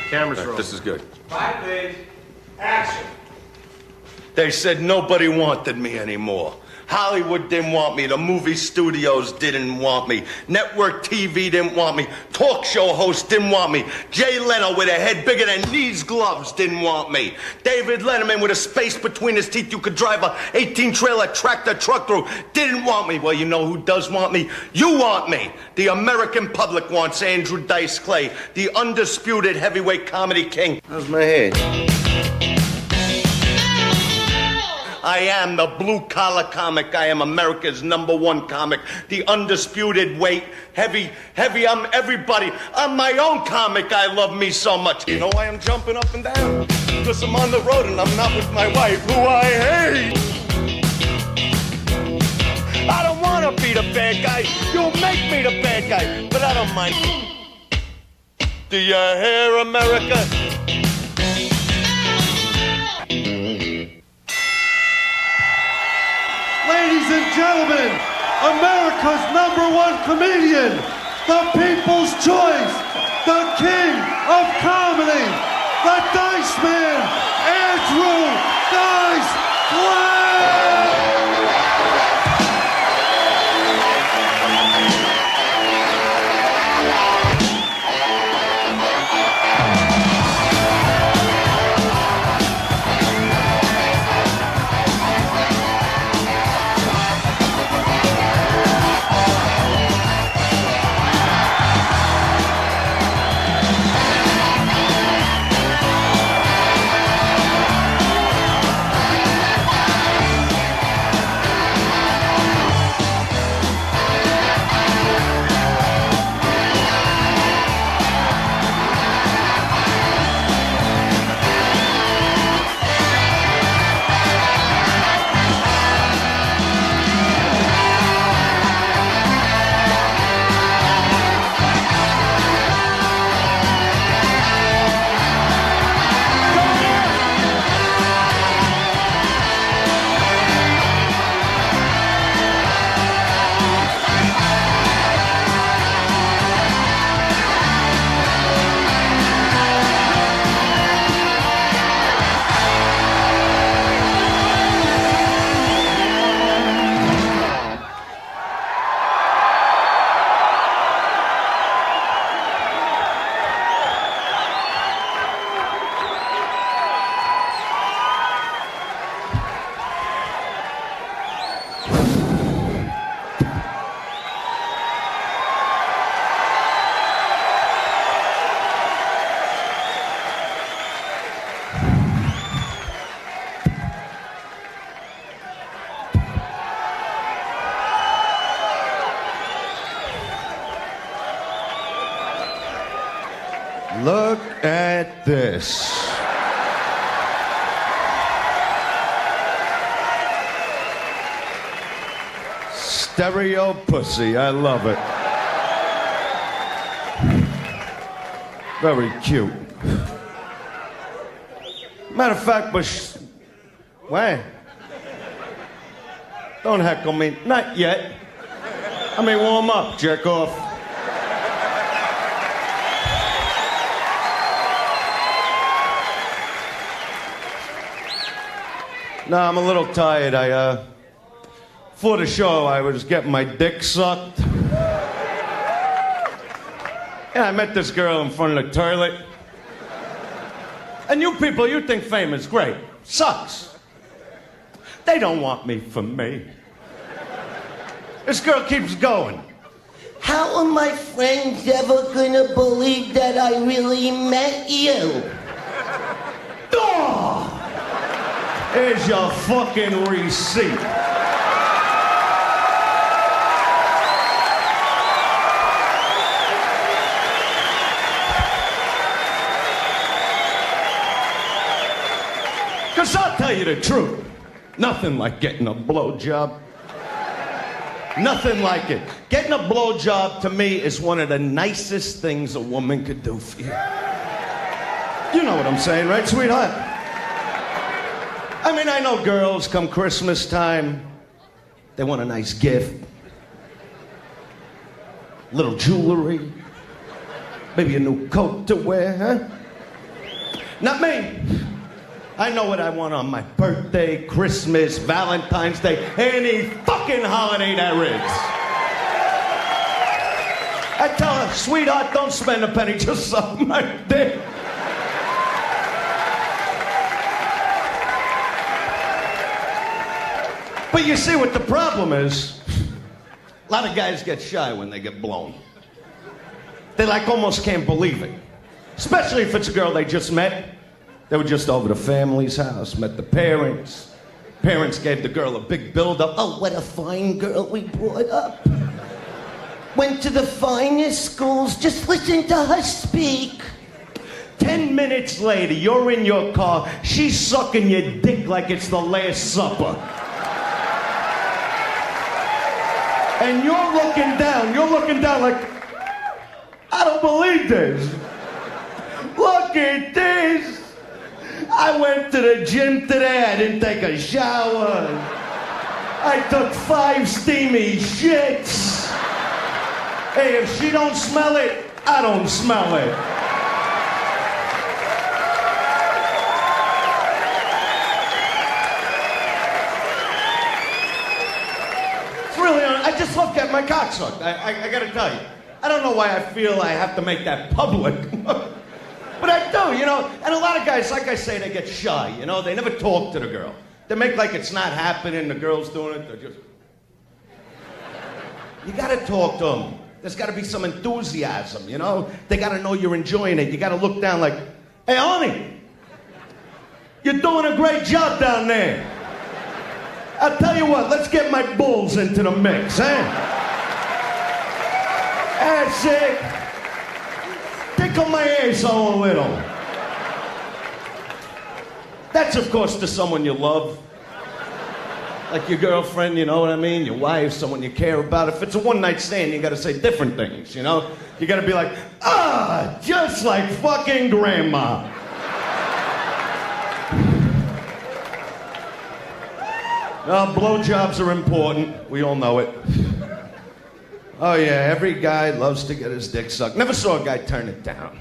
Camera's rolling. This is good. 5, please. Action. They said nobody wanted me anymore. Hollywood didn't want me. The movie studios didn't want me. Network TV didn't want me. Talk show hosts didn't want me. Jay Leno with a head bigger than these gloves didn't want me. David Letterman with a space between his teeth you could drive a 18-trailer tractor truck through didn't want me. Well, you know who does want me? You want me. The American public wants Andrew Dice Clay, the undisputed heavyweight comedy king. How's my head? I am the blue-collar comic. I am America's #1 comic. The undisputed weight, heavy, I'm everybody. I'm my own comic. I love me so much. You know why I'm jumping up and down? Because I'm on the road and I'm not with my wife, who I hate. I don't want to be the bad guy. You make me the bad guy, but I don't mind. Do you hear, America? Ladies and gentlemen, America's #1 comedian, the people's choice, the king of comedy, the Dice Man, Andrew Dice Clay! Look at this. Stereo pussy, I love it. Very cute. Matter of fact, wait. Don't heckle me. Not yet. Let me warm up, jerk off. No, I'm a little tired. For the show, I was getting my dick sucked. And I met this girl in front of the toilet. And you people, you think fame is great. Sucks. They don't want me for me. This girl keeps going. How are my friends ever gonna believe that I really met you? Oh! Here's your fucking receipt. Because I'll tell you the truth. Nothing like getting a blowjob. Nothing like it. Getting a blowjob to me is one of the nicest things a woman could do for you. You know what I'm saying, right, sweetheart? I mean, I know girls come Christmas time, they want a nice gift. Little jewelry. Maybe a new coat to wear, huh? Not me. I know what I want on my birthday, Christmas, Valentine's Day, any fucking holiday there is. I tell her, sweetheart, don't spend a penny, just suck my dick. But you see what the problem is? A lot of guys get shy when they get blown. They like almost can't believe it. Especially if it's a girl they just met. They were just over the family's house, met the parents. Parents gave the girl a big build-up. Oh, what a fine girl we brought up. Went to the finest schools, just listen to her speak. 10 minutes later, you're in your car, she's sucking your dick like it's the Last Supper. And you're looking down like, I don't believe this. Look at this. I went to the gym today, I didn't take a shower. I took 5 steamy shits. Hey, if she don't smell it, I don't smell it. It's really, I just look at my cocksuck. I gotta tell you. I don't know why I feel I have to make that public. But I do, you know. And a lot of guys, like I say, they get shy, you know. They never talk to the girl. They make like it's not happening, the girl's doing it, they're just... You gotta talk to them. There's gotta be some enthusiasm, you know? They gotta know you're enjoying it. You gotta look down like, hey, honey, you're doing a great job down there. I'll tell you what, let's get my bulls into the mix, eh? That's it. Tickle my asshole a little. That's, of course, to someone you love. Like your girlfriend, you know what I mean? Your wife, someone you care about. If it's a one-night stand, you gotta say different things, you know? You gotta be like, just like fucking grandma. No, blowjobs are important. We all know it. Oh yeah, every guy loves to get his dick sucked. Never saw a guy turn it down.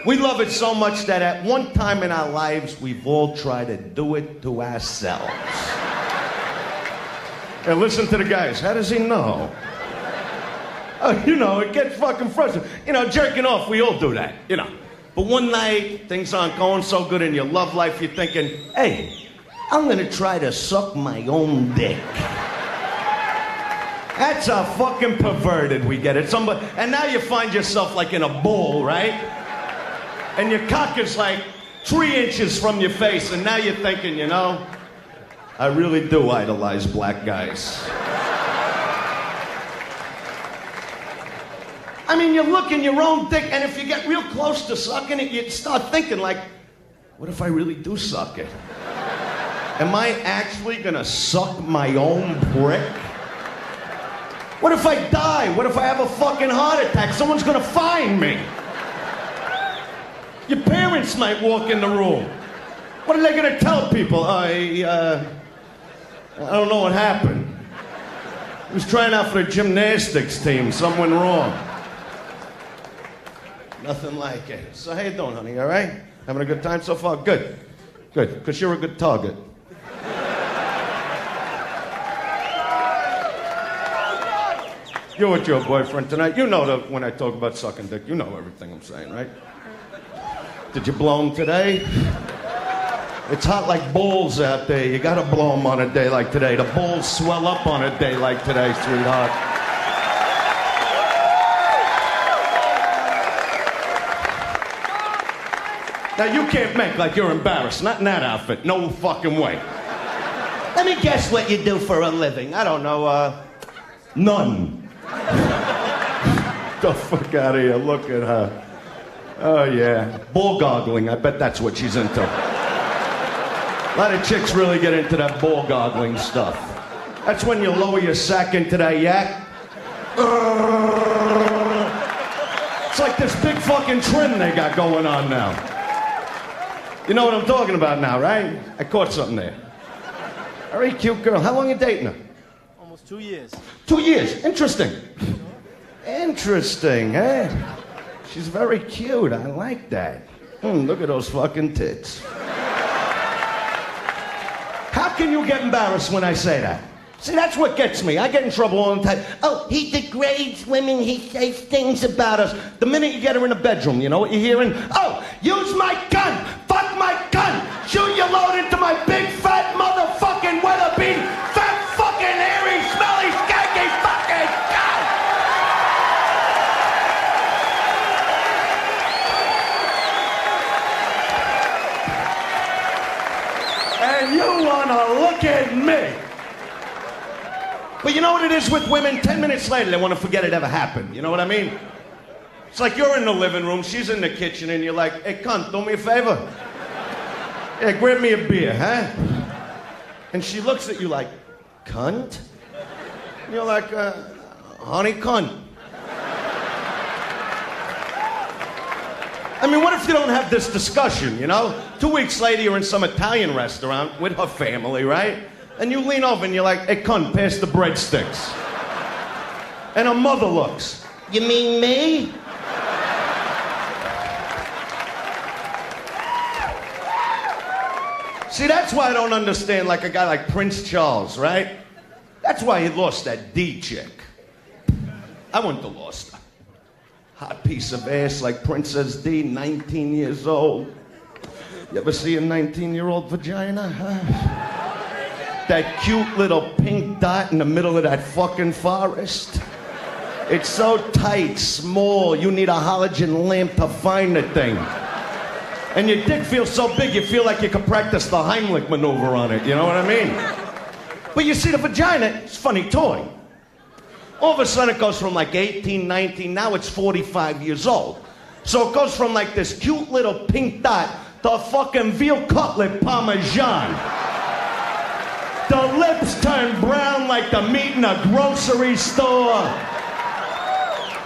We love it so much that at one time in our lives, we've all tried to do it to ourselves. And listen to the guys. How does he know? Oh, you know, it gets fucking frustrating. You know, jerking off, we all do that, you know. But one night, things aren't going so good in your love life, you're thinking, hey, I'm gonna try to suck my own dick. That's how fucking perverted we get it. Somebody, and now you find yourself like in a bowl, right? And your cock is like 3 inches from your face, and now you're thinking, you know, I really do idolize black guys. I mean, you look in your own dick, and if you get real close to sucking it, you start thinking like, what if I really do suck it? Am I actually gonna suck my own prick? What if I die? What if I have a fucking heart attack? Someone's gonna find me. Your parents might walk in the room. What are they gonna tell people? I don't know what happened. He was trying out for the gymnastics team. Something went wrong. Nothing like it. So how you doing, honey? All right? Having a good time so far? Good. Good, because you're a good target. You're with your boyfriend tonight. You know that when I talk about sucking dick, you know everything I'm saying, right? Did you blow him today? It's hot like balls out there. You gotta blow them on a day like today. The balls swell up on a day like today, sweetheart. Now you can't make like you're embarrassed. Not in that outfit. No fucking way. Let me guess what you do for a living. I don't know, none. The fuck out of here. Look at her. Oh, yeah. Ball goggling. I bet that's what she's into. A lot of chicks really get into that ball goggling stuff. That's when you lower your sack into that yak. It's like this big fucking trim they got going on now. You know what I'm talking about now, right? I caught something there. Very cute girl. How long you dating her? Almost 2 years. 2 years. Interesting. Interesting, eh? She's very cute. I like that. Look at those fucking tits. How can you get embarrassed when I say that? See, that's what gets me. I get in trouble all the time. Oh, he degrades women. He says things about us. The minute you get her in the bedroom, you know what you're hearing? Oh, use my gun! Fuck my gun! Shoot your load into my big fat motherfucking weather bean! Fat fucking hairy, smelly, skanky fucking gun! And you wanna look at me! But you know what it is with women? 10 minutes later, they want to forget it ever happened. You know what I mean? It's like you're in the living room, she's in the kitchen, and you're like, hey, cunt, do me a favor. Yeah, grab me a beer, huh? And she looks at you like, cunt? And you're like, honey, cunt. I mean, what if you don't have this discussion, you know? 2 weeks later, you're in some Italian restaurant with her family, right? And you lean over and you're like, hey, cunt, pass the breadsticks. And her mother looks. You mean me? See, that's why I don't understand, like, a guy like Prince Charles, right? That's why he lost that D chick. I wouldn't have lost her. Hot piece of ass like Princess D, 19 years old. You ever see a 19-year-old vagina, huh? That cute little pink dot in the middle of that fucking forest. It's so tight, small, you need a halogen lamp to find the thing. And your dick feels so big, you feel like you could practice the Heimlich maneuver on it, you know what I mean? But you see, the vagina, it's a funny toy. All of a sudden it goes from like 18, 19, now it's 45 years old. So it goes from like this cute little pink dot to a fucking veal cutlet parmesan. The lips turn brown like the meat in a grocery store.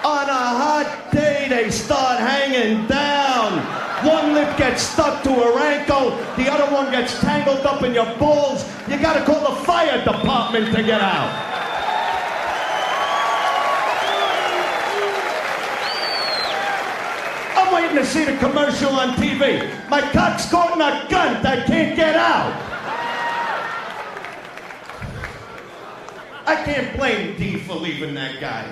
On a hot day, they start hanging down. One lip gets stuck to her ankle, the other one gets tangled up in your balls. You gotta call the fire department to get out. I'm waiting to see the commercial on TV. My cock's caught in a gun that can't get out. I can't blame D for leaving that guy.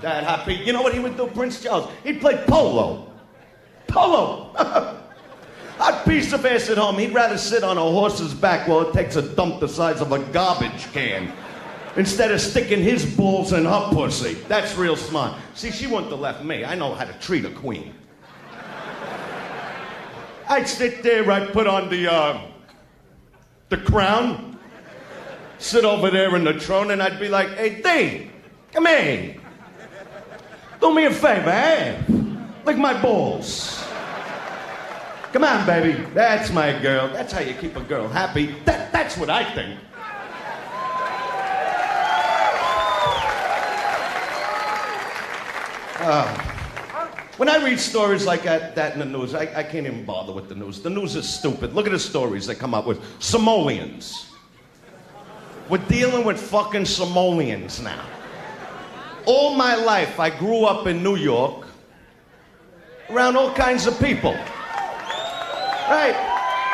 That happy. You know what he would do, Prince Charles? He'd play polo. Polo! Hot piece of ass at home. He'd rather sit on a horse's back while it takes a dump the size of a garbage can instead of sticking his balls in her pussy. That's real smart. See, she wouldn't have left me. I know how to treat a queen. I'd sit there, I'd put on the crown, sit over there in the throne, and I'd be like, hey, D, come here. Do me a favor, eh? Lick my balls. Come on, baby. That's my girl. That's how you keep a girl happy. That's what I think. When I read stories like that in the news, I can't even bother with the news. The news is stupid. Look at the stories they come up with. Somalians. We're dealing with fucking Somalians now. All my life, I grew up in New York, around all kinds of people. Right?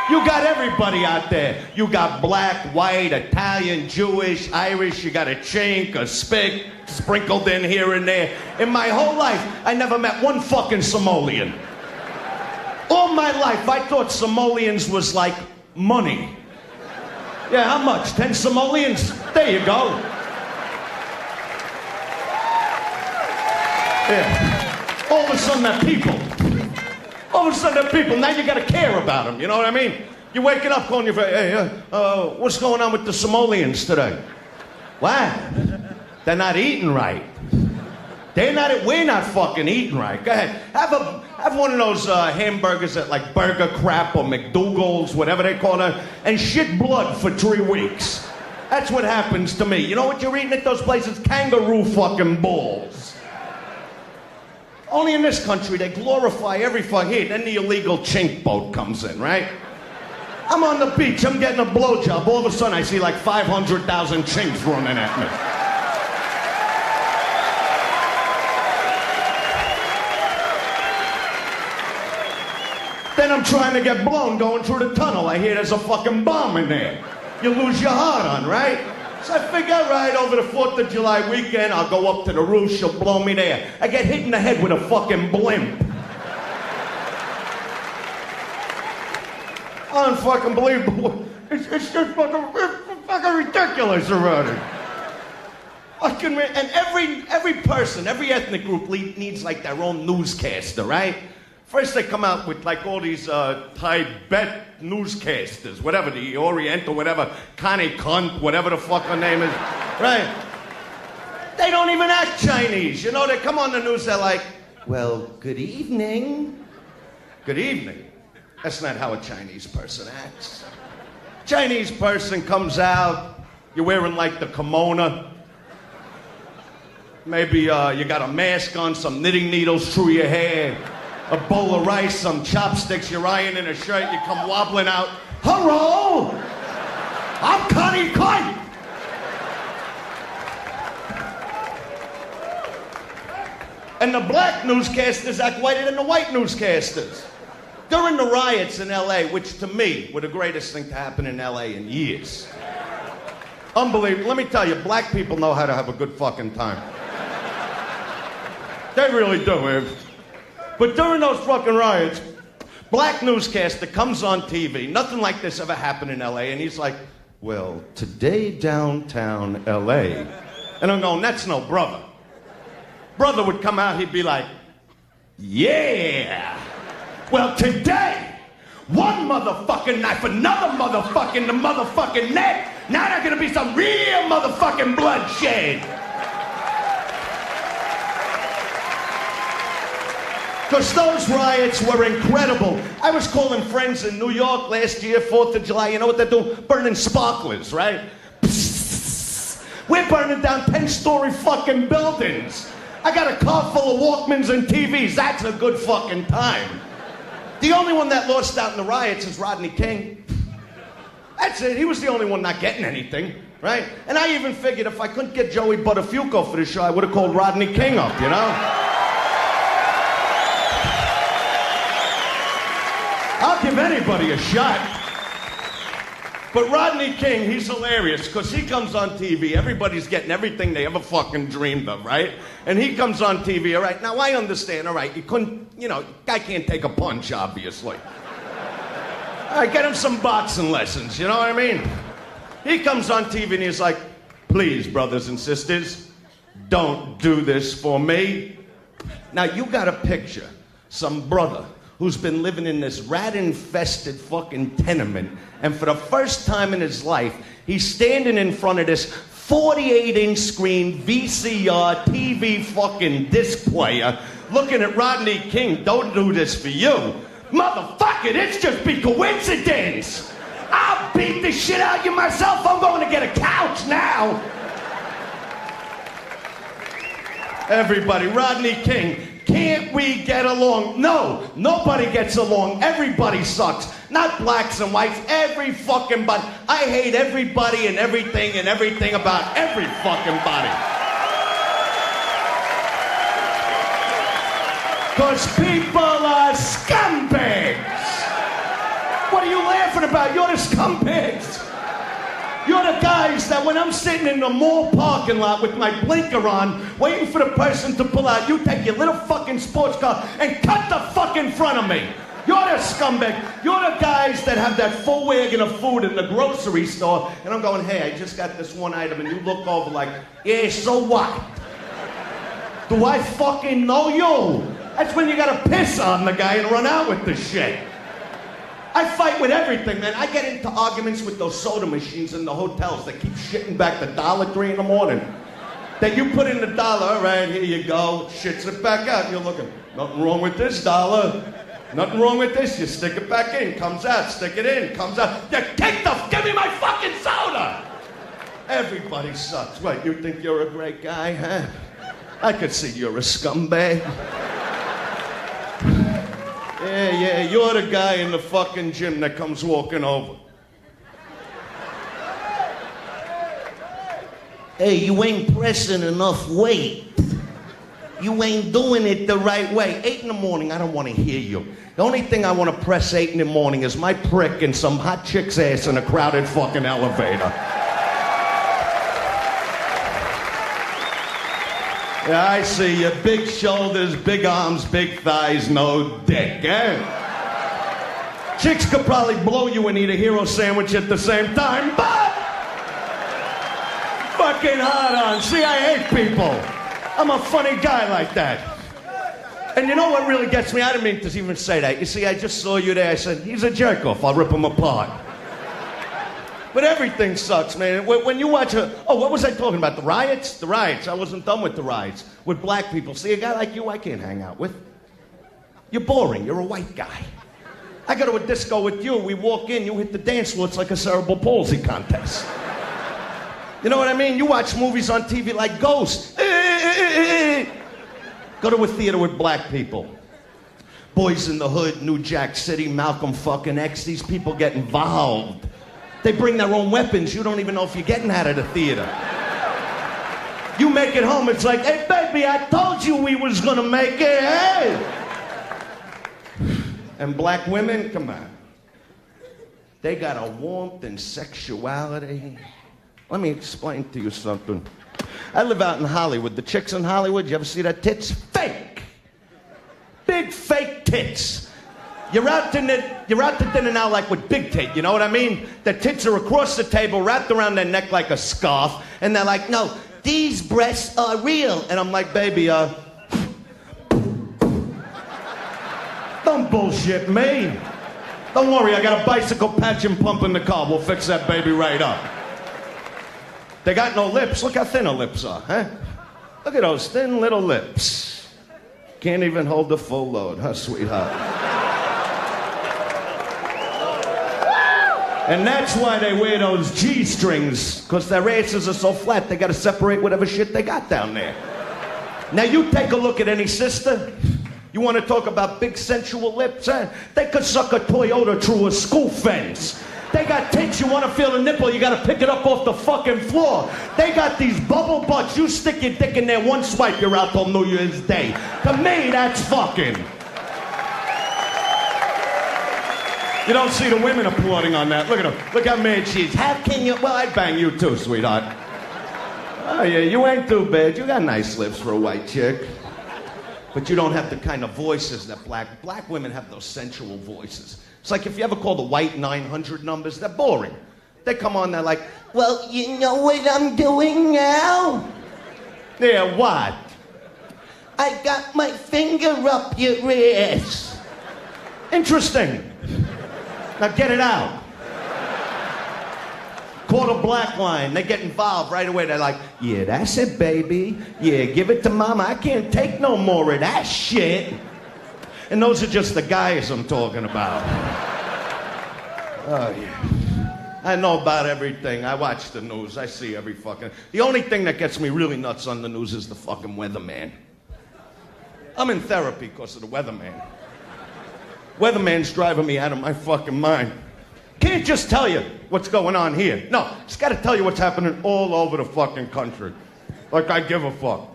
You got everybody out there. You got black, white, Italian, Jewish, Irish, you got a chink, a spick, sprinkled in here and there. In my whole life, I never met one fucking Somalian. All my life, I thought Somalians was like money. Yeah, how much? 10 Somalians? There you go. Yeah. All of a sudden, they're people. All of a sudden, they're people. Now you gotta care about them, you know what I mean? You're waking up calling your friend, hey, what's going on with the Somalians today? What? They're not eating right. We're not fucking eating right. Go ahead. Have one of those hamburgers at like Burger Crap or McDougal's, whatever they call it, and shit blood for 3 weeks. That's what happens to me. You know what you're eating at those places? Kangaroo fucking balls. Only in this country, they glorify every fucking hit. Then the illegal chink boat comes in, right? I'm on the beach, I'm getting a blowjob. All of a sudden, I see like 500,000 chinks running at me. Then I'm trying to get blown going through the tunnel. I hear there's a fucking bomb in there. You lose your heart on, right? So I figure, right, over the 4th of July weekend, I'll go up to the roof, she'll blow me there. I get hit in the head with a fucking blimp. Unfucking-believable. It's just fucking ridiculous already. And every person, every ethnic group needs like their own newscaster, right? First they come out with like all these Tibet newscasters, whatever, the Orient or whatever, Connie Cunt, whatever the fuck her name is, right? They don't even act Chinese, you know? They come on the news, they're like, well, good evening. Good evening. That's not how a Chinese person acts. Chinese person comes out, you're wearing like the kimono. Maybe you got a mask on, some knitting needles through your hair, a bowl of rice, some chopsticks, you're ironing a shirt, you come wobbling out. Hello! I'm Connie Cunt! And the black newscasters act whiter than the white newscasters. During the riots in L.A., which to me were the greatest thing to happen in L.A. in years. Unbelievable. Let me tell you, black people know how to have a good fucking time. They really do. But during those fucking riots, black newscaster comes on TV. Nothing like this ever happened in L.A. And he's like, well, today downtown L.A. And I'm going, that's no brother. Brother would come out, he'd be like, yeah. Well, today, one motherfucking knife, another motherfucking the motherfucking neck. Now there's gonna be some real motherfucking bloodshed. Because those riots were incredible. I was calling friends in New York last year, 4th of July. You know what they're doing? Burning sparklers, right? We're burning down 10-story fucking buildings. I got a car full of Walkmans and TVs. That's a good fucking time. The only one that lost out in the riots is Rodney King. That's it. He was the only one not getting anything, right? And I even figured if I couldn't get Joey Buttafuoco for the show, I would have called Rodney King up, you know? I'll give anybody a shot. But Rodney King, he's hilarious because he comes on TV. Everybody's getting everything they ever fucking dreamed of, right? And he comes on TV, all right? Now, I understand, all right? You couldn't, you know, guy can't take a punch, obviously. All right, get him some boxing lessons, you know what I mean? He comes on TV and he's like, please, brothers and sisters, don't do this for me. Now, you got a picture, some brother who's been living in this rat-infested fucking tenement, and for the first time in his life, he's standing in front of this 48-inch screen VCR TV fucking disc player, looking at Rodney King, don't do this for you. Motherfucker, it's just be coincidence. I'll beat the shit out of you myself. I'm going to get a couch now. Everybody, Rodney King. Can't we get along? No, nobody gets along. Everybody sucks. Not blacks and whites, every fucking body. I hate everybody and everything about every fucking body. Because people are scumbags. What are you laughing about? You're the scumbags. You're the guys that when I'm sitting in the mall parking lot with my blinker on, waiting for the person to pull out, you take your little fucking sports car and cut the fuck in front of me. You're the scumbag. You're the guys that have that full wagon of food in the grocery store, and I'm going, hey, I just got this one item, and you look over like, yeah, so what? Do I fucking know you? That's when you gotta piss on the guy and run out with the shit. I fight with everything, man. I get into arguments with those soda machines in the hotels that keep shitting back the $1.03 in the morning. That you put in the dollar, all right, here you go, shits it back out. You're looking, nothing wrong with this dollar. Nothing wrong with this. You stick it back in, comes out, stick it in, comes out. You kick give me my fucking soda! Everybody sucks. What, you think you're a great guy, huh? I could see you're a scumbag. Yeah, you're the guy in the fucking gym that comes walking over. Hey, you ain't pressing enough weight. You ain't doing it the right way. 8 in the morning, I don't want to hear you. The only thing I want to press 8 in the morning is my prick and some hot chick's ass in a crowded fucking elevator. Yeah, I see you. Big shoulders, big arms, big thighs, no dick, eh? Chicks could probably blow you and eat a hero sandwich at the same time, but fucking hard on. See, I hate people. I'm a funny guy like that. And you know what really gets me? I didn't mean to even say that. You see, I just saw you there. I said, he's a jerk off. I'll rip him apart. But everything sucks, man. When you watch what was I talking about? The riots? The riots. I wasn't done with the riots. With black people. See, a guy like you, I can't hang out with. You're boring. You're a white guy. I go to a disco with you. We walk in. You hit the dance floor. It's like a cerebral palsy contest. You know what I mean? You watch movies on TV like Ghost. Go to a theater with black people. Boys in the Hood, New Jack City, Malcolm fucking X. These people get involved. They bring their own weapons. You don't even know if you're getting out of the theater. You make it home, it's like, hey, baby, I told you we was gonna make it, hey! And black women, come on. They got a warmth and sexuality. Let me explain to you something. I live out in Hollywood. The chicks in Hollywood, you ever see that tits? Fake! Big fake tits. You're out to dinner now like with big tit, you know what I mean? The tits are across the table, wrapped around their neck like a scarf, and they're like, no, these breasts are real. And I'm like, baby, don't bullshit me. Don't worry, I got a bicycle patch and pump in the car. We'll fix that baby right up. They got no lips. Look how thin her lips are, huh? Look at those thin little lips. Can't even hold the full load, huh, sweetheart? And that's why they wear those G-strings, because their asses are so flat, they gotta separate whatever shit they got down there. Now you take a look at any sister. You wanna talk about big sensual lips, huh? They could suck a Toyota through a school fence. They got tits, you wanna feel a nipple, you gotta pick it up off the fucking floor. They got these bubble butts, you stick your dick in there, one swipe, you're out till New Year's Day. To me, that's fucking. You don't see the women applauding on that. Look at her. Look how mad she is. How can you? Well, I'd bang you too, sweetheart. Oh, yeah, you ain't too bad. You got nice lips for a white chick. But you don't have the kind of voices that black women have, those sensual voices. It's like if you ever call the white 900 numbers, they're boring. They come on, they're like, Well, you know what I'm doing now? yeah, what? I got my finger up your ass. Interesting. Now get it out. Call the black line. They get involved right away. They're like, yeah, that's it, baby. Yeah, give it to mama. I can't take no more of that shit. And those are just the guys I'm talking about. Oh, yeah. I know about everything. I watch the news. I see every fucking... The only thing that gets me really nuts on the news is the fucking weatherman. I'm in therapy because of the weatherman. Weatherman's driving me out of my fucking mind. Can't just tell you what's going on here. No, it's got to tell you what's happening all over the fucking country. Like I give a fuck.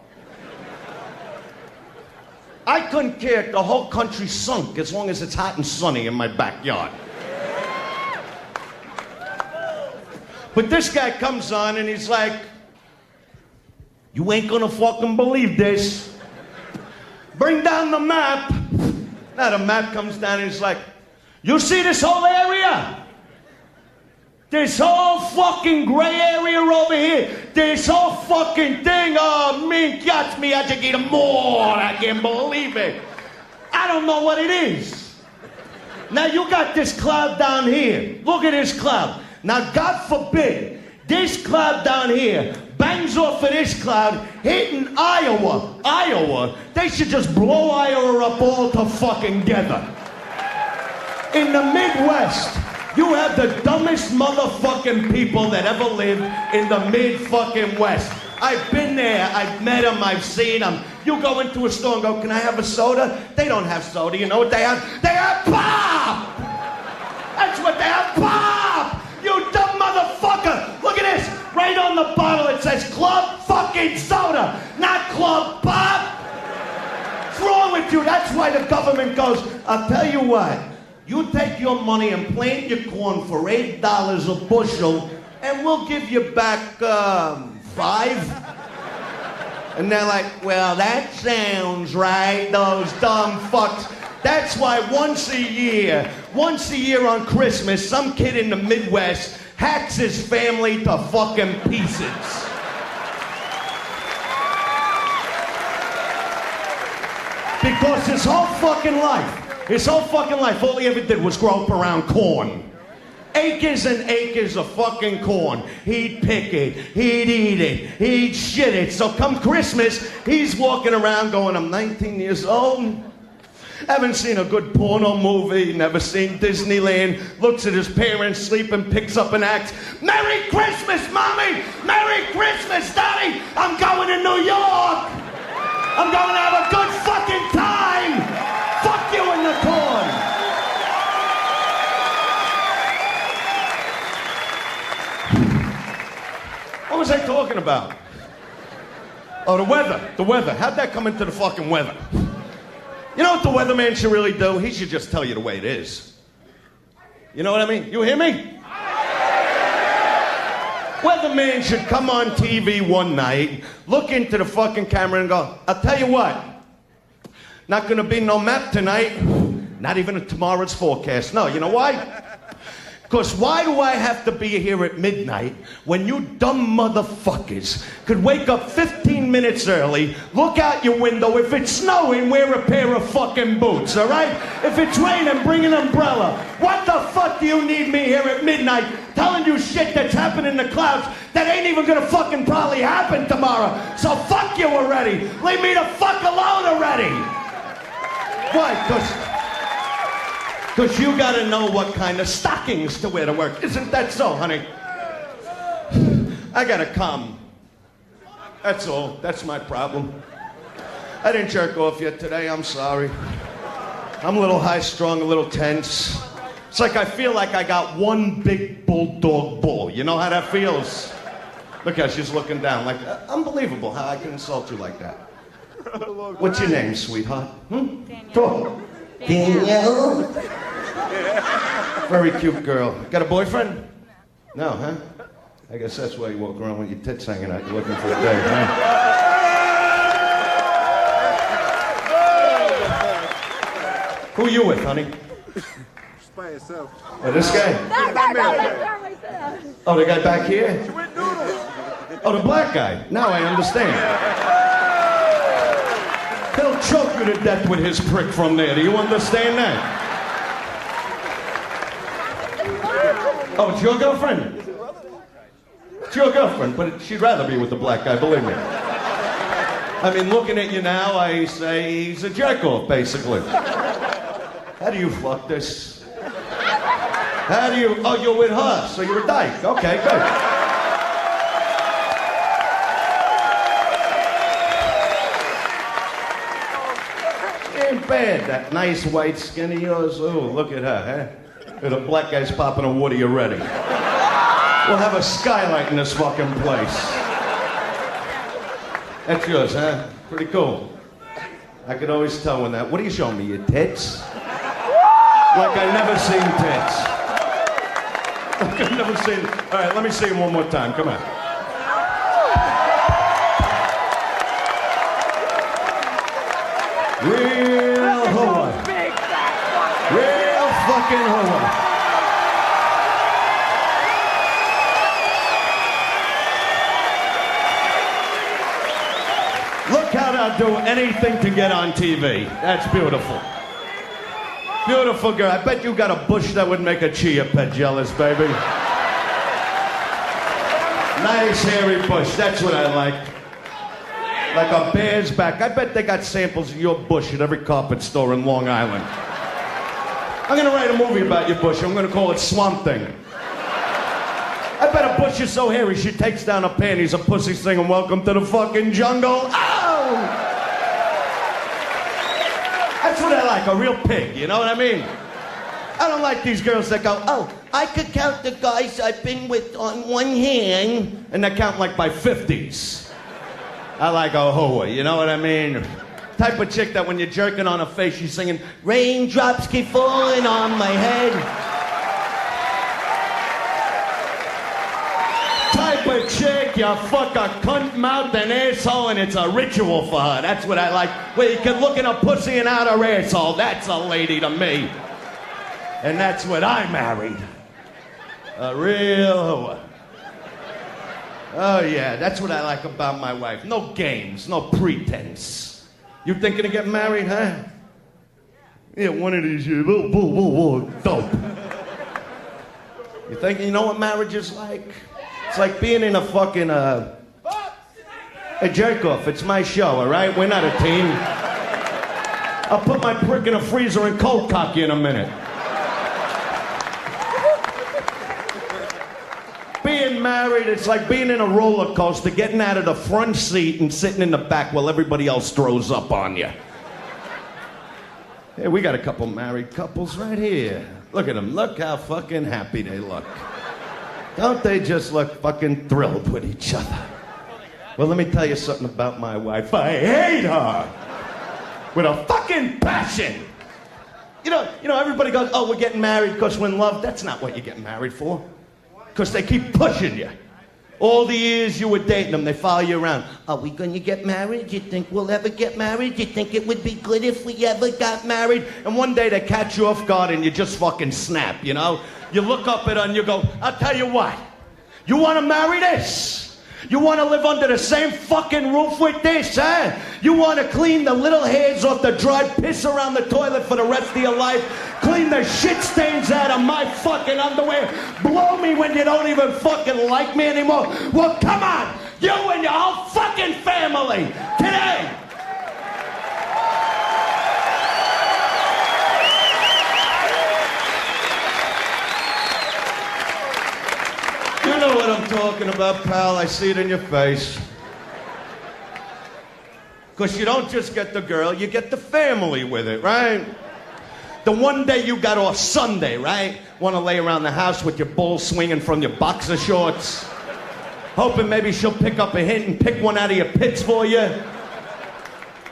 I couldn't care if the whole country sunk as long as it's hot and sunny in my backyard. But this guy comes on and he's like, you ain't gonna fucking believe this. Bring down the map. Now the map comes down and he's like, you see this whole area? This whole fucking gray area over here. This whole fucking thing. Oh, me, gets me, I just get more. I can't believe it. I don't know what it is. Now you got this cloud down here. Look at this cloud. Now, God forbid, this cloud down here bangs off of this cloud, hitting Iowa. Iowa, they should just blow Iowa up all to fucking together. In the Midwest, you have the dumbest motherfucking people that ever lived in the mid-fucking West. I've been there, I've met them, I've seen them. You go into a store and go, can I have a soda? They don't have soda, you know what they have? They have pop! That's what they have, pop! You dumb motherfucker! Look at this! Right on the bottle it says Club fucking Soda, not Club Pop! What's wrong wrong with you? That's why the government goes, I'll tell you what, you take your money and plant your corn for $8 a bushel, and we'll give you back, 5. And they're like, well, that sounds right, those dumb fucks. That's why once a year on Christmas, some kid in the Midwest hacks his family to fucking pieces. Because his whole fucking life, all he ever did was grow up around corn. Acres and acres of fucking corn. He'd pick it, he'd eat it, he'd shit it. So come Christmas, he's walking around going, I'm 19 years old. Haven't seen a good porno movie, never seen Disneyland. Looks at his parents sleeping, picks up an axe. Merry Christmas, Mommy! Merry Christmas, Daddy! I'm going to New York! I'm going to have a good fucking time! Fuck you in the corn! What was I talking about? Oh, the weather. How'd that come into the fucking weather? You know what the weatherman should really do? He should just tell you the way it is. You know what I mean? You hear me? Weatherman should come on TV one night, look into the fucking camera and go, I'll tell you what, not gonna be no map tonight, not even tomorrow's forecast. No, you know why? Because why do I have to be here at midnight when you dumb motherfuckers could wake up 15 minutes early, look out your window, if it's snowing, wear a pair of fucking boots, all right? If it's raining, bring an umbrella. What the fuck do you need me here at midnight telling you shit that's happening in the clouds that ain't even gonna fucking probably happen tomorrow? So fuck you already. Leave me the fuck alone already. Why? Because you gotta know what kind of stockings to wear to work. Isn't that so, honey? I gotta come. That's all. That's my problem. I didn't jerk off yet today. I'm sorry. I'm a little high-strung, a little tense. It's like I feel like I got one big bulldog bull. You know how that feels? Look how she's looking down. Like, unbelievable how I can insult you like that. What's your name, sweetheart? Danielle. Danielle? Very cute girl. Got a boyfriend? No, huh? I guess that's why you walk around with your tits hanging out. You're looking for a date, huh? Who you with, honey? Just by yourself. Oh, this guy? Oh, the guy back here? Oh, the black guy. Now I understand. He'll choke you to death with his prick from there. Do you understand that? Oh, it's your girlfriend? It's your girlfriend, but she'd rather be with the black guy, believe me. I mean, looking at you now, I say he's a jerk-off, basically. How do you fuck this? How do you... Oh, you're with her, so you're a dyke. Okay, good. Ain't bad, that nice white skin of yours. Oh, look at her, huh? The black guy's popping a woody already. We'll have a skylight in this fucking place. That's yours, huh? Pretty cool. I could always tell when that... What are you showing me, your tits? Like I never seen tits. Like I've never seen... All right, let me see them one more time. Come on. Real hoa. Real fucking hoa. Look how they'll do anything to get on TV. That's beautiful. Beautiful girl. I bet you got a bush that would make a chia pet jealous, baby. Nice hairy bush. That's what I like. Like a bear's back. I bet they got samples of your bush at every carpet store in Long Island. I'm gonna write a movie about your bush. I'm gonna call it Swamp Thing. I bet a bush is so hairy she takes down her panties, a pussy singing welcome to the fucking jungle. Oh! That's what I like, a real pig, you know what I mean? I don't like these girls that go, oh, I could count the guys I've been with on one hand. And they count like by 50s. I like a hoa, you know what I mean? type of chick that when you're jerking on her face, she's singing, raindrops keep falling on my head. Type of chick, you fuck a cunt mouth and asshole, and it's a ritual for her. That's what I like. Where you can look in her pussy and out her asshole. That's a lady to me. And that's what I married. A real whore. Oh yeah, that's what I like about my wife. No games, no pretense. You thinking of getting married, huh? Yeah, one of these years. Dope. You think you know what marriage is like? It's like being in a fucking a jerk off. It's my show, all right? We're not a team. I'll put my prick in a freezer and cold cock you in a minute. Being married, it's like being in a roller coaster, getting out of the front seat and sitting in the back while everybody else throws up on you. Hey, we got a couple married couples right here. Look at them. Look how fucking happy they look. Don't they just look fucking thrilled with each other? Well, let me tell you something about my wife. I hate her with a fucking passion. You know, everybody goes, oh, we're getting married because we're in love. That's not what you're getting married for. Because they keep pushing you. All the years you were dating them, they follow you around. Are we going to get married? You think we'll ever get married? You think it would be good if we ever got married? And one day they catch you off guard and you just fucking snap, you know? You look up at her and you go, I'll tell you what. You want to marry this? You want to live under the same fucking roof with this, huh? You want to clean the little hairs off the dried piss around the toilet for the rest of your life? Clean the shit stains out of my fucking underwear? Blow me when you don't even fucking like me anymore? Well, come on! You and your whole fucking family! Today! You know what I'm talking about, pal. I see it in your face. Because you don't just get the girl, you get the family with it, right? The one day you got off Sunday, right? Want to lay around the house with your balls swinging from your boxer shorts. Hoping maybe she'll pick up a hint and pick one out of your pits for you.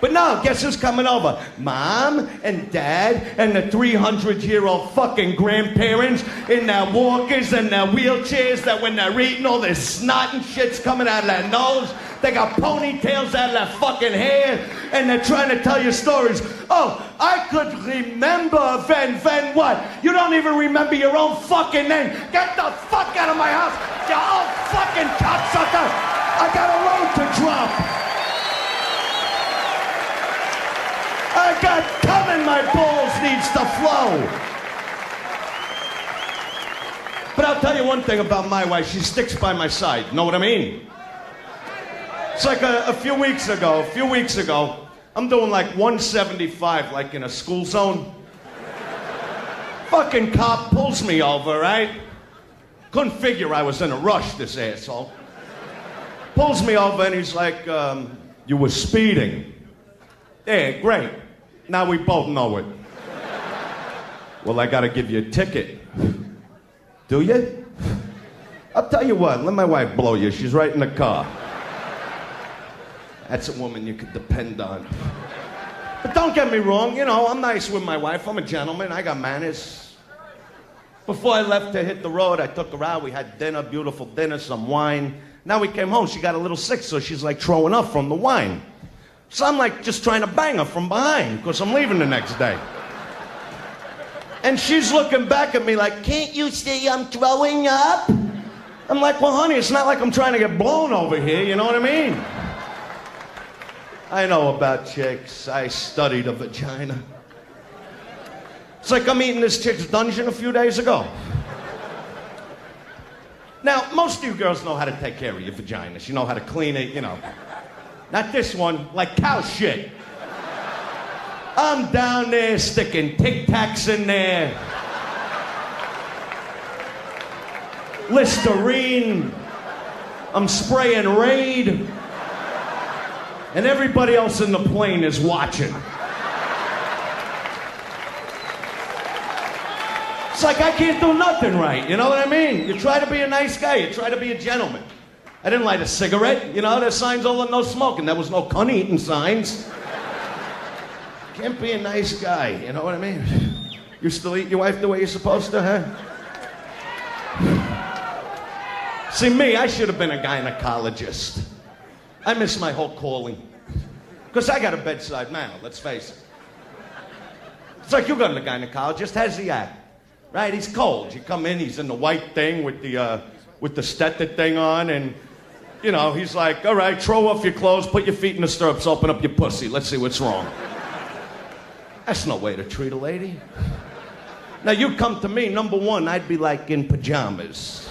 But no, guess who's coming over? Mom and Dad and the 300-year-old fucking grandparents in their walkers and their wheelchairs that when they're eating all this snot and shit's coming out of their nose. They got ponytails out of their fucking hair and they're trying to tell you stories. Oh, I could remember when what? You don't even remember your own fucking name. Get the fuck out of my house, you old fucking cocksucker. I got a load to drop. I got cum in my balls needs to flow. But I'll tell you one thing about my wife. She sticks by my side. Know what I mean? It's like a few weeks ago, I'm doing like 175 like in a school zone. Fucking cop pulls me over, right? Couldn't figure I was in a rush, this asshole. Pulls me over and he's like, you were speeding. Yeah, great. Now we both know it. Well, I gotta give you a ticket. Do you? I'll tell you what, let my wife blow you. She's right in the car. That's a woman you could depend on. But don't get me wrong, you know, I'm nice with my wife. I'm a gentleman. I got manners. Before I left to hit the road, I took her out. We had dinner, beautiful dinner, some wine. Now we came home. She got a little sick, so she's like throwing up from the wine. So I'm like just trying to bang her from behind because I'm leaving the next day. And she's looking back at me like, can't you see I'm throwing up? I'm like, well, honey, it's not like I'm trying to get blown over here, you know what I mean? I know about chicks. I studied a vagina. It's like I'm eating this chick's dungeon a few days ago. Now, most of you girls know how to take care of your vaginas. You know how to clean it, you know. Not this one, like cow shit. I'm down there sticking Tic Tacs in there. Listerine. I'm spraying Raid. And everybody else in the plane is watching. It's like I can't do nothing right, you know what I mean? You try to be a nice guy, you try to be a gentleman. I didn't light a cigarette, you know, there's signs all no smoking. There was no cunt eating signs. Can't be a nice guy, you know what I mean? You still eat your wife the way you're supposed to, huh? See, me, I should have been a gynecologist. I miss my whole calling. Because I got a bedside manner, let's face it. It's like you go to the gynecologist, how's he act? Right, he's cold. You come in, he's in the white thing with the stetted thing on, and, you know, he's like, all right, throw off your clothes, put your feet in the stirrups, open up your pussy, let's see what's wrong. That's no way to treat a lady. Now, you come to me, number one, I'd be like in pajamas.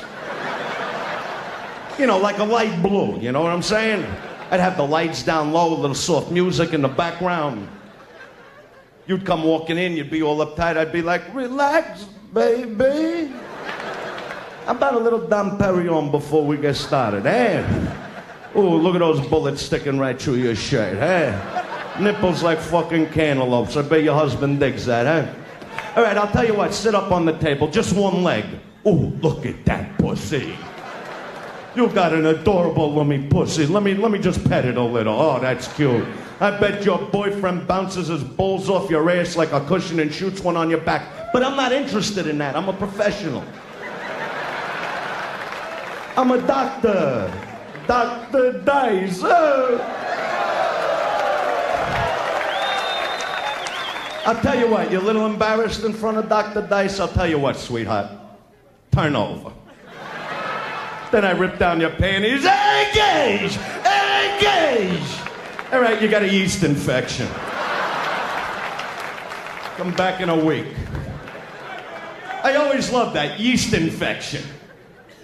You know, like a light blue, you know what I'm saying? I'd have the lights down low, a little soft music in the background. You'd come walking in, you'd be all uptight, I'd be like, relax, baby. How about a little Dom Perignon before we get started, eh? Ooh, look at those bullets sticking right through your shirt, eh? Nipples like fucking cantaloupes. I bet your husband digs that, eh? All right, I'll tell you what, sit up on the table, just one leg. Ooh, look at that pussy. You got an adorable lummy pussy. Let me just pet it a little. Oh, that's cute. I bet your boyfriend bounces his balls off your ass like a cushion and shoots one on your back. But I'm not interested in that. I'm a professional. I'm a doctor. Dr. Dice. I'll tell you what, you're a little embarrassed in front of Dr. Dice. I'll tell you what, sweetheart. Turn over. Then I rip down your panties. Engage! Engage! All right, you got a yeast infection. Come back in a week. I always loved that, yeast infection.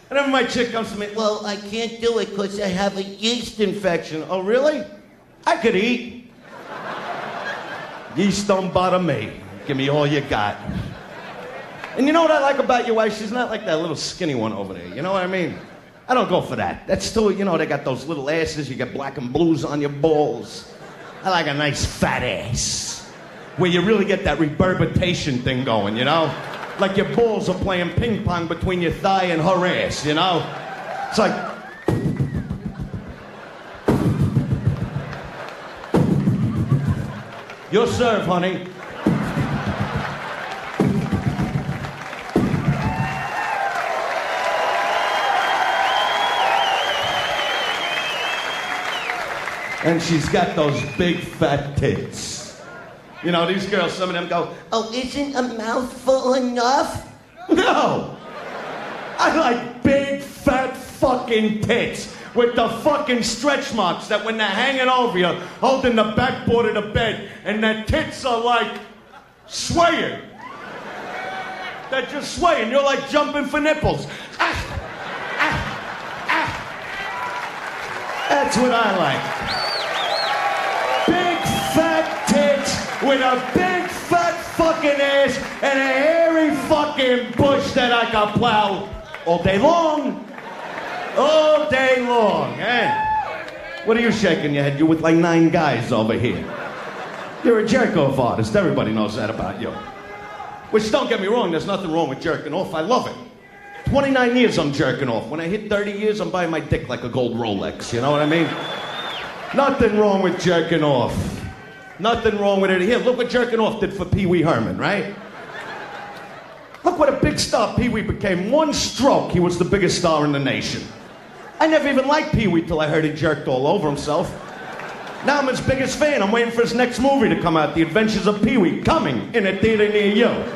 And then my chick comes to me, Well, I can't do it because I have a yeast infection. oh, really? I could eat. Yeast don't bother me. Give me all you got. And you know what I like about your wife? She's not like that little skinny one over there. You know what I mean? I don't go for that. That's still, you know, they got those little asses. You got black and blues on your balls. I like a nice fat ass. Where you really get that reverberation thing going, you know? Like your balls are playing ping pong between your thigh and her ass, you know? It's like... Your serve, honey. And she's got those big fat tits. You know, these girls, some of them go, Oh, isn't a mouthful enough? no! I like big fat fucking tits with the fucking stretch marks that when they're hanging over you, holding the backboard of the bed, and their tits are like swaying. They're just swaying. You're like jumping for nipples. Ah, ah, ah. That's what I like. Big fat tits with a big fat fucking ass and a hairy fucking bush that I can plow all day long. All day long, eh? What are you shaking your head? You're with like 9 guys over here. You're a jerk-off artist. Everybody knows that about you. Which, don't get me wrong, there's nothing wrong with jerking off. I love it. 29 years I'm jerking off. When I hit 30 years, I'm buying my dick like a gold Rolex. You know what I mean? Nothing wrong with jerking off. Nothing wrong with it. Here, look what jerking off did for Pee Wee Herman, right? Look what a big star Pee Wee became. One stroke, he was the biggest star in the nation. I never even liked Pee Wee till I heard he jerked all over himself. Now I'm his biggest fan. I'm waiting for his next movie to come out, The Adventures of Pee Wee, coming in a theater near you.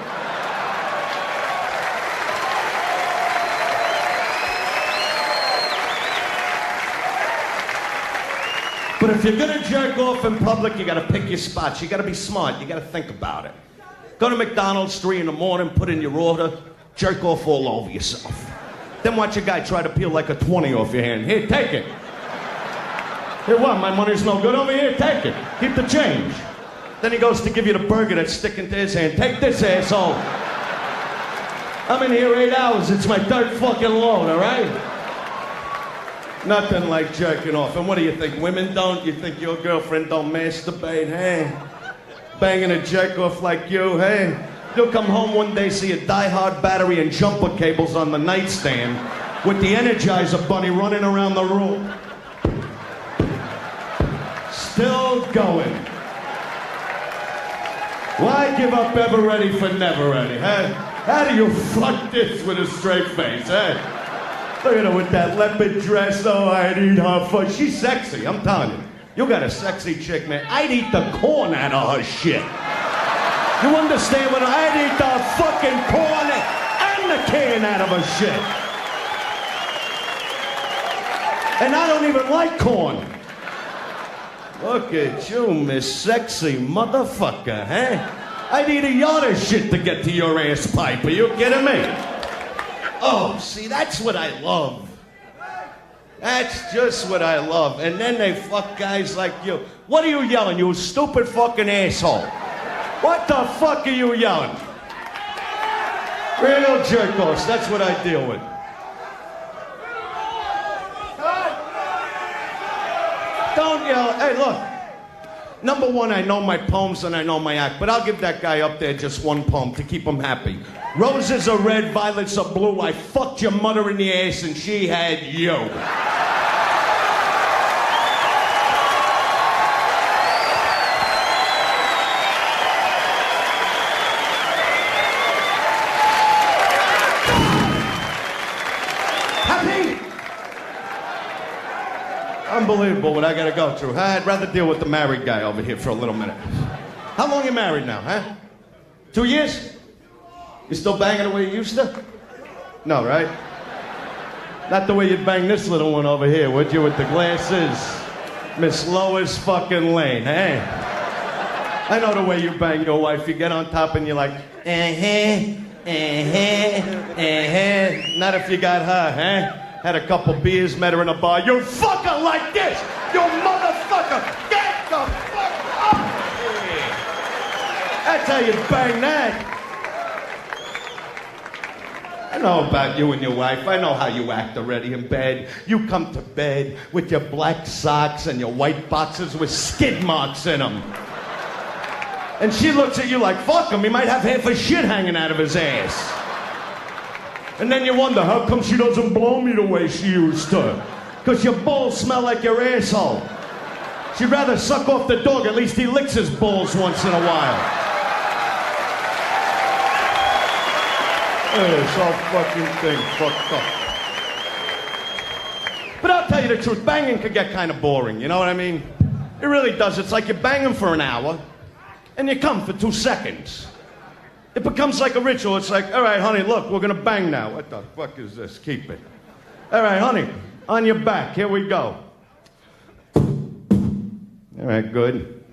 But if you're gonna jerk off in public, you gotta pick your spots. You gotta be smart. You gotta think about it. Go to McDonald's 3 in the morning, put in your order, jerk off all over yourself. Then watch a guy try to peel like a 20 off your hand. Here, take it. Here, what? My money's no good over here? Take it. Keep the change. Then he goes to give you the burger that's sticking to his hand. Take this, asshole. I'm in here 8 hours. It's my 3rd fucking load, all right? Nothing like jerking off. And what do you think? Women don't? You think your girlfriend don't masturbate, hey? Banging a jerk off like you, hey? You'll come home one day, see a die-hard battery and jumper cables on the nightstand with the Energizer Bunny running around the room. Still going. Why give up ever ready for never ready, huh? How do you fuck this with a straight face, huh? Look at her with that leopard dress. Oh, I'd eat her fuck. She's sexy, I'm telling you. You got a sexy chick, man. I'd eat the corn out of her shit. You understand what I'd eat the fucking corn and the can out of her shit. And I don't even like corn. Look at you, Miss Sexy Motherfucker, huh? I'd eat a yard of shit to get to your ass pipe. Are you kidding me? Oh, see, that's what I love. That's just what I love. And then they fuck guys like you. What are you yelling, you stupid fucking asshole? What the fuck are you yelling? Real jerk-offs, that's what I deal with. Don't yell. Hey, look. Number one, I know my poems and I know my act, but I'll give that guy up there just one poem to keep him happy. Roses are red, violets are blue. I fucked your mother in the ass and she had you. Unbelievable what I gotta go through. I'd rather deal with the married guy over here for a little minute. How long you married now, huh? 2 years? You still banging the way you used to? No, right? Not the way you'd bang this little one over here, would you, with the glasses? Miss Lois fucking Lane, eh? I know the way you bang your wife. You get on top and you're like, Not if you got her, huh? Had a couple beers, met her in a bar. You fucker like this! You motherfucker! Get the fuck up here! That's how you bang that. I know about you and your wife. I know how you act already in bed. You come to bed with your black socks and your white boxers with skid marks in them. And she looks at you like, fuck him, he might have half a shit hanging out of his ass. And then you wonder, how come she doesn't blow me the way she used to? Because your balls smell like your asshole. She'd rather suck off the dog, at least he licks his balls once in a while. This whole fucking thing fucked up. But I'll tell you the truth, banging can get kind of boring, you know what I mean? It really does. It's like you're banging for an hour, and you come for 2 seconds. It becomes like a ritual. It's like, all right, honey, look, we're gonna bang now. What the fuck is this? Keep it. All right, honey, on your back. Here we go. All right, good.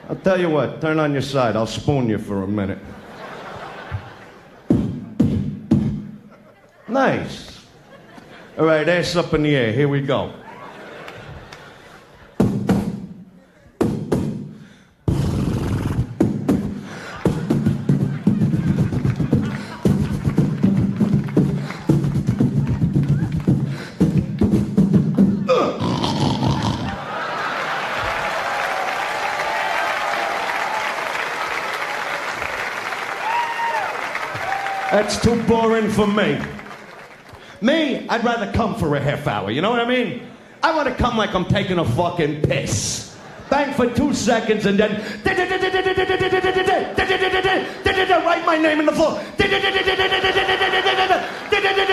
I'll tell you what, turn on your side. I'll spoon you for a minute. Nice. All right, ass up in the air. Here we go. That's too boring for me. Me, I'd rather come for a half hour, you know what I mean? I want to come like I'm taking a fucking piss. Bang for 2 seconds and then write my name in the floor.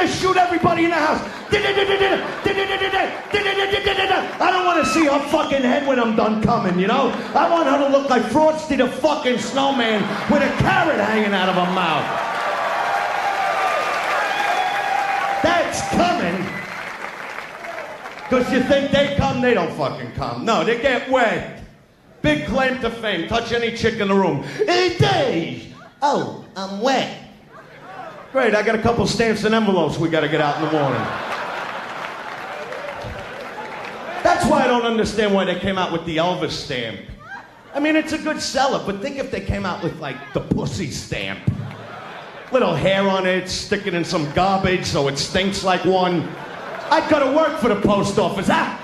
Shoot everybody in the house. I don't want to see her fucking head when I'm done coming, you know? I want her to look like Frosty the fucking Snowman with a carrot hanging out of her mouth. That's coming. Because you think they come, they don't fucking come. No, they get wet. Big claim to fame. Touch any chick in the room. Hey, Dave. Oh, I'm wet. Great, I got a couple stamps and envelopes we got to get out in the morning. That's why I don't understand why they came out with the Elvis stamp. I mean, it's a good seller, but think if they came out with, like, the pussy stamp. Little hair on it, stick it in some garbage so it stinks like one. I'd go to work for the post office. Not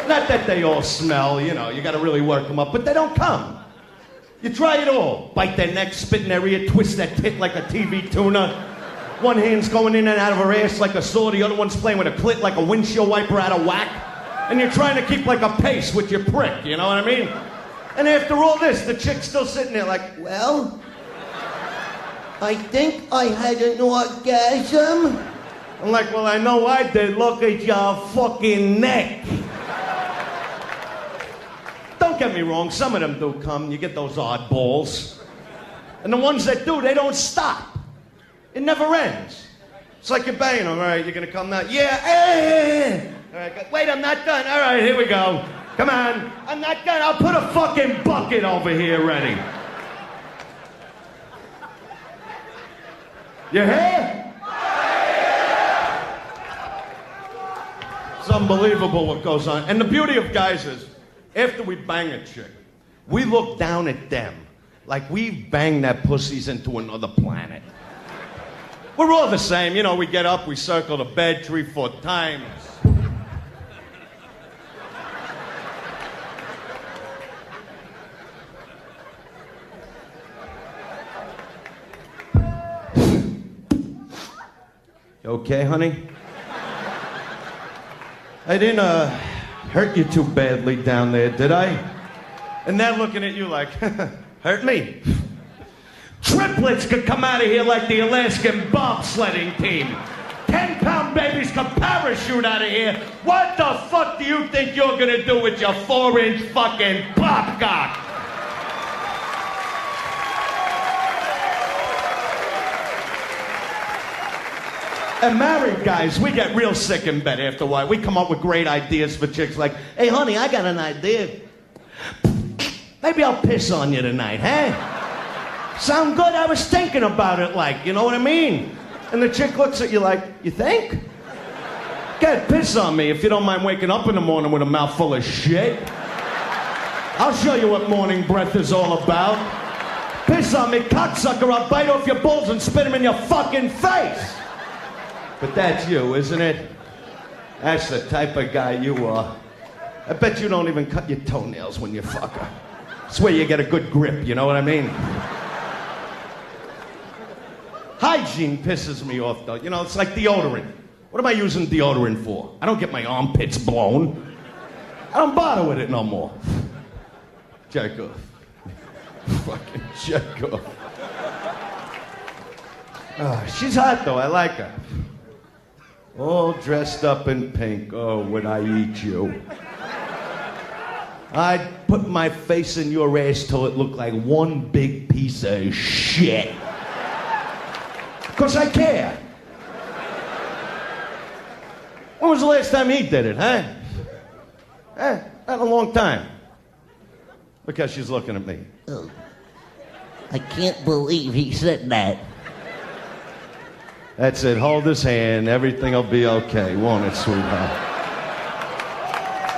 that they all smell, you know, you gotta really work them up, but they don't come. You try it all. Bite their neck, spit in their ear, twist their tit like a TV tuner. One hand's going in and out of her ass like a saw, the other one's playing with a clit like a windshield wiper out of whack. And you're trying to keep like a pace with your prick, you know what I mean? And after all this, the chick's still sitting there like, Well, I think I had an orgasm. I'm like, well, I know I did. Look at your fucking neck. Don't get me wrong, some of them do come. You get those oddballs. And the ones that do, they don't stop. It never ends. It's like you're banging them. All right, you're going to come now? Yeah. All right, wait, I'm not done. All right, here we go. Come on. I'm not done. I'll put a fucking bucket over here ready. You hear? It's unbelievable what goes on. And the beauty of guys is, after we bang a chick, we look down at them like we've banged that pussies into another planet. We're all the same. You know, we get up, we circle the bed 3-4 times. You okay, honey? I didn't hurt you too badly down there, did I? And they're looking at you like, hurt me? Triplets could come out of here like the Alaskan bobsledding team. 10-pound babies could parachute out of here. What the fuck do you think you're gonna do with your 4-inch fucking popcock? And married guys, we get real sick in bed after a while. We come up with great ideas for chicks like, hey, honey, I got an idea. Maybe I'll piss on you tonight, huh? Sound good? I was thinking about it like, you know what I mean? And the chick looks at you like, you think? Go ahead, piss on me if you don't mind waking up in the morning with a mouth full of shit. I'll show you what morning breath is all about. Piss on me, cocksucker, I'll bite off your balls and spit them in your fucking face. But that's you, isn't it? That's the type of guy you are. I bet you don't even cut your toenails when you fuck her. It's where you get a good grip, you know what I mean? Hygiene pisses me off, though. You know, it's like deodorant. What am I using deodorant for? I don't get my armpits blown. I don't bother with it no more. Check off. Fucking check off. She's hot, though. I like her. All dressed up in pink. Oh, would I eat you? I'd put my face in your ass till it looked like one big piece of shit. 'Cause I care. When was the last time he did it, huh? Not in a long time. Because she's looking at me. Oh, I can't believe he said that. That's it. Hold his hand. Everything will be okay, won't it, sweetheart?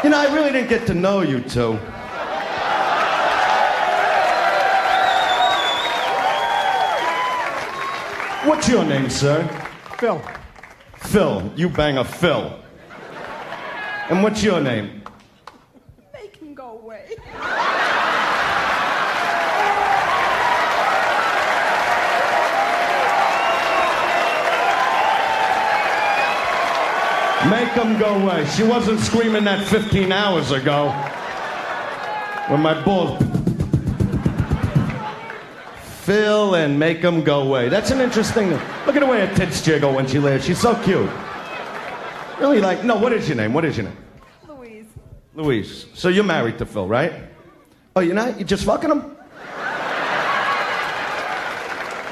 You know, I really didn't get to know you two. What's your name, sir? Phil. Phil. You bang a Phil. And what's your name? Make him go away. Make him go away. She wasn't screaming that 15 hours ago. When my balls... Phil and make him go away. That's an interesting... Look at the way her tits jiggle when she laughs. She's so cute. Really like... No, what is your name? What is your name? Louise. Louise. So you're married to Phil, right? Oh, you're not? You're just fucking him?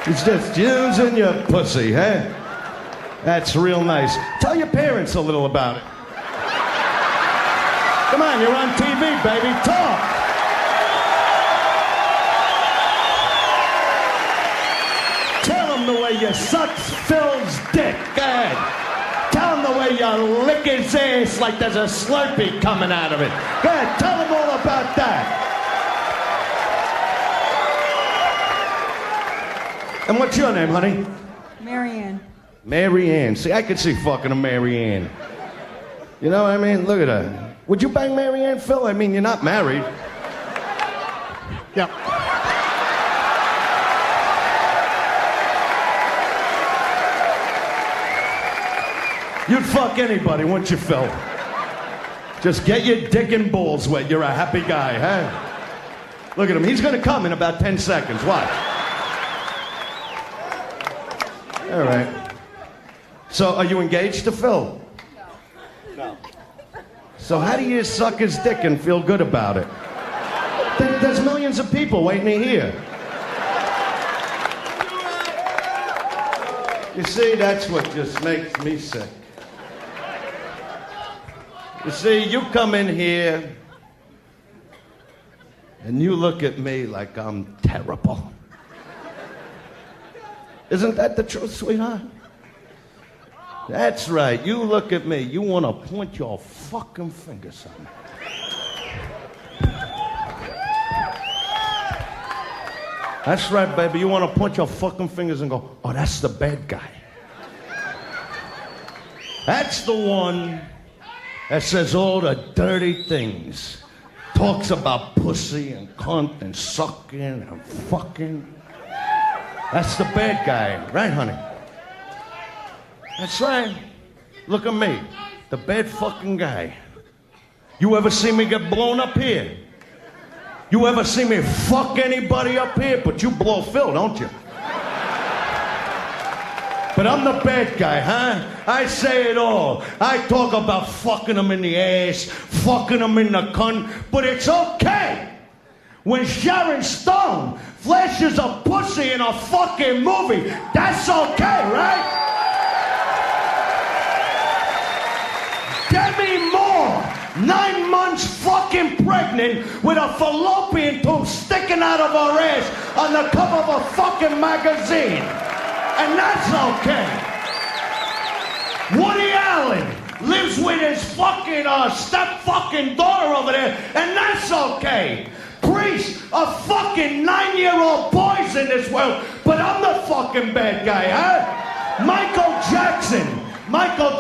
He's just using your pussy, huh? That's real nice. Tell your parents a little about it. Come on, you're on TV, baby. Talk. Tell them the way you suck Phil's dick. Go ahead. Tell him the way you lick his ass like there's a Slurpee coming out of it. Go ahead, tell him all about that. And what's your name, honey? Marianne. Mary Ann. See, I could see fucking a Mary Ann. You know what I mean? Look at her. Would you bang Mary Ann, Phil? I mean, you're not married. Yeah. You'd fuck anybody, wouldn't you, Phil? Just get your dick and balls wet. You're a happy guy, huh? Look at him. He's going to come in about 10 seconds. Watch. All right. So, are you engaged to Phil? No. So, how do you suck his dick and feel good about it? There's millions of people waiting to hear. You see, that's what just makes me sick. You see, you come in here and you look at me like I'm terrible. Isn't that the truth, sweetheart? That's right. You look at me. You want to point your fucking fingers at me. That's right, baby. You want to point your fucking fingers and go, oh, that's the bad guy. That's the one that says all the dirty things. Talks about pussy and cunt and sucking and fucking. That's the bad guy, right, honey? That's right. Look at me, the bad fucking guy. You ever see me get blown up here? You ever see me fuck anybody up here? But you blow Phil, don't you? But I'm the bad guy, huh? I say it all. I talk about fucking them in the ass, fucking them in the cunt, but it's okay when Sharon Stone flashes a pussy in a fucking movie. That's okay, right? Demi Moore, 9 months fucking pregnant with a fallopian tube sticking out of her ass on the cover of a fucking magazine. And that's okay. Woody Allen lives with his fucking step fucking daughter over there, and that's okay. Priests are fucking 9-year-old boys in this world, but I'm the fucking bad guy, huh? Michael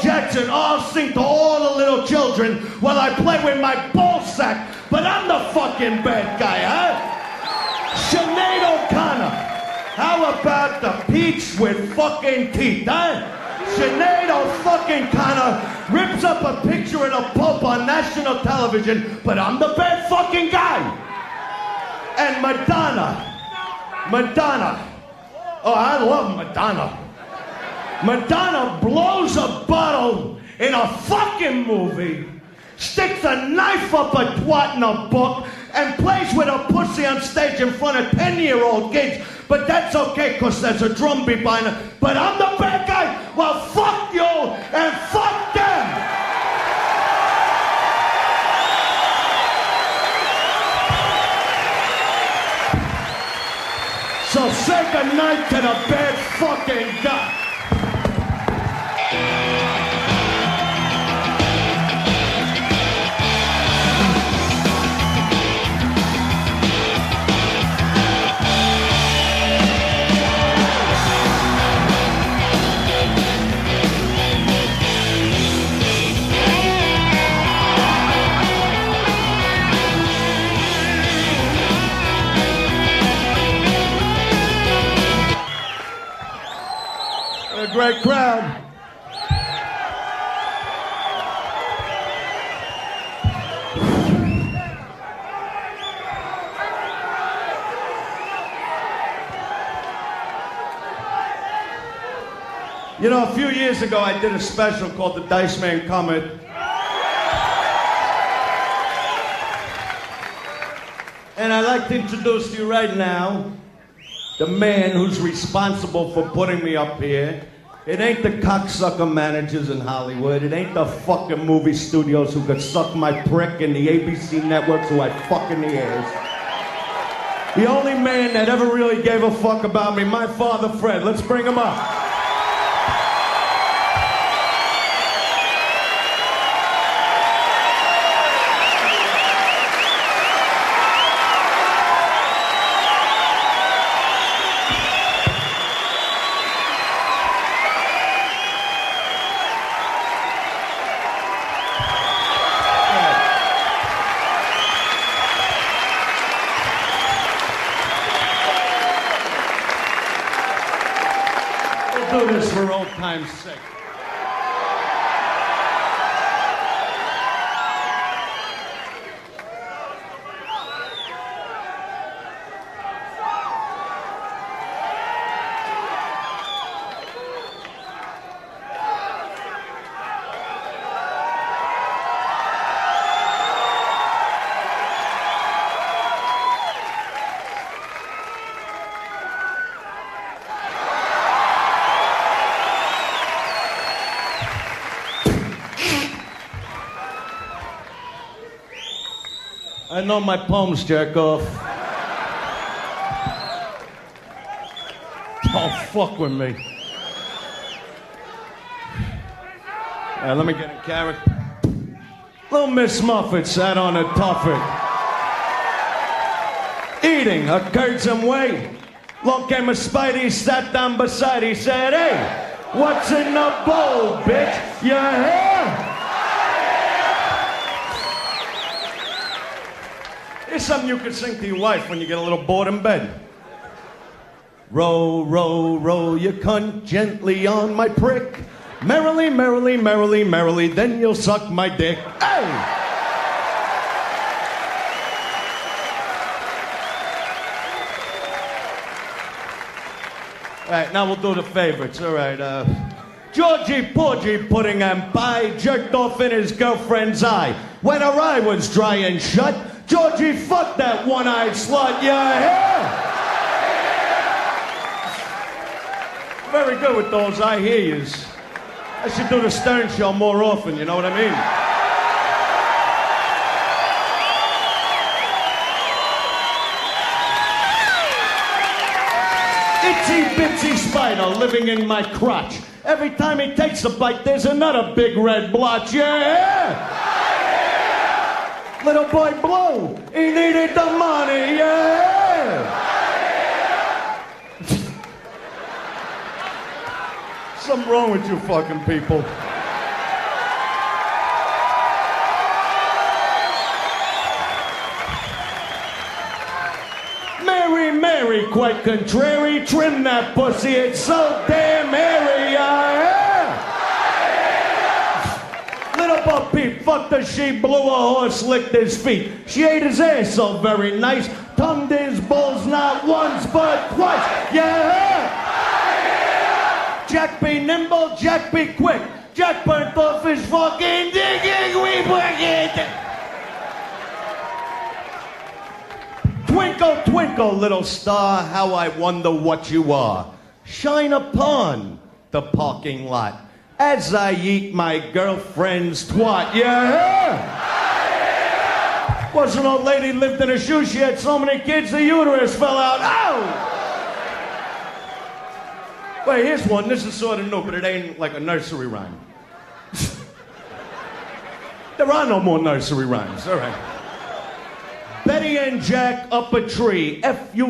Jackson, I'll sing to all the little children while I play with my ball sack, but I'm the fucking bad guy, huh? Sinead O'Connor. How about the peach with fucking teeth, huh? Sinead O'Connor rips up a picture of the Pope on national television, but I'm the bad fucking guy. And Madonna. Oh, I love Madonna. Madonna blows a bottle in a fucking movie, sticks a knife up a twat in a book, and plays with a pussy on stage in front of 10-year-old kids. But that's okay, because there's a drum beat behind it. But I'm the bad guy. Well, fuck you and fuck them. So say goodnight to the bad fucking guy. A great crowd. You know, a few years ago, I did a special called The Dice Man Comet. And I'd like to introduce to you right now the man who's responsible for putting me up here. It ain't the cocksucker managers in Hollywood. It ain't the fucking movie studios who could suck my prick and the ABC networks who I fuck in the ears. The only man that ever really gave a fuck about me, my father, Fred. Let's bring him up. Do this for old time's sake. I know my poems, jerk off. Don't fuck with me. Let me get in character. Little Miss Muffet sat on a tuffet, eating a curds and whey. Long came a Spidey, sat down beside, he said, hey, what's in the bowl, bitch? Your hair? Here's something you can sing to your wife when you get a little bored in bed. Row, row, row your cunt gently on my prick. Merrily, merrily, merrily, merrily, then you'll suck my dick. Hey! All right, now we'll do the favorites. All right, Georgie Porgy Pudding and Pie jerked off in his girlfriend's eye. When her eye was dry and shut, Georgie fucked that one-eyed slut. Yeah! Very good with those I hear yous. I should do the Stern Show more often, you know what I mean? Itsy bitsy spider living in my crotch. Every time he takes a bite, there's another big red blotch. Yeah! Little boy Blue, he needed the money. Yeah! Something wrong with you fucking people. Mary, Mary, quite contrary, trim that pussy, it's so damn hairy, Little Bo Peep fucked a sheep, blew a horse, licked his feet. She ate his ass so very nice, tongued his balls not once but twice, yeah! Jack be nimble, Jack be quick. Jack burnt off his fucking dick and we break it. Twinkle, twinkle, little star, how I wonder what you are. Shine upon the parking lot as I eat my girlfriend's twat. Yeah? Was an old lady lived in a shoe. She had so many kids, the uterus fell out. Ow! Wait, here's one. This is sort of new, but it ain't like a nursery rhyme. There are no more nursery rhymes. All right. Betty and Jack up a tree. Fucking.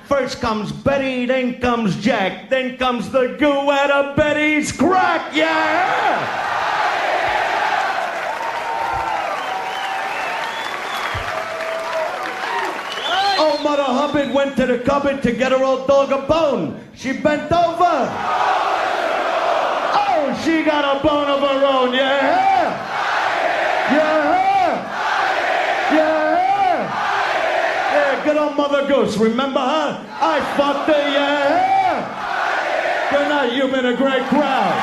First comes Betty, then comes Jack, then comes the goo out of Betty's crack. Yeah! Oh, Mother Hubbard went to the cupboard to get her old dog a bone. She bent over. Oh, she got a bone of her own. Yeah. Yeah. Yeah. Yeah, good old Mother Goose. Remember her? I fucked her. Yeah. Good night. You've been a great crowd.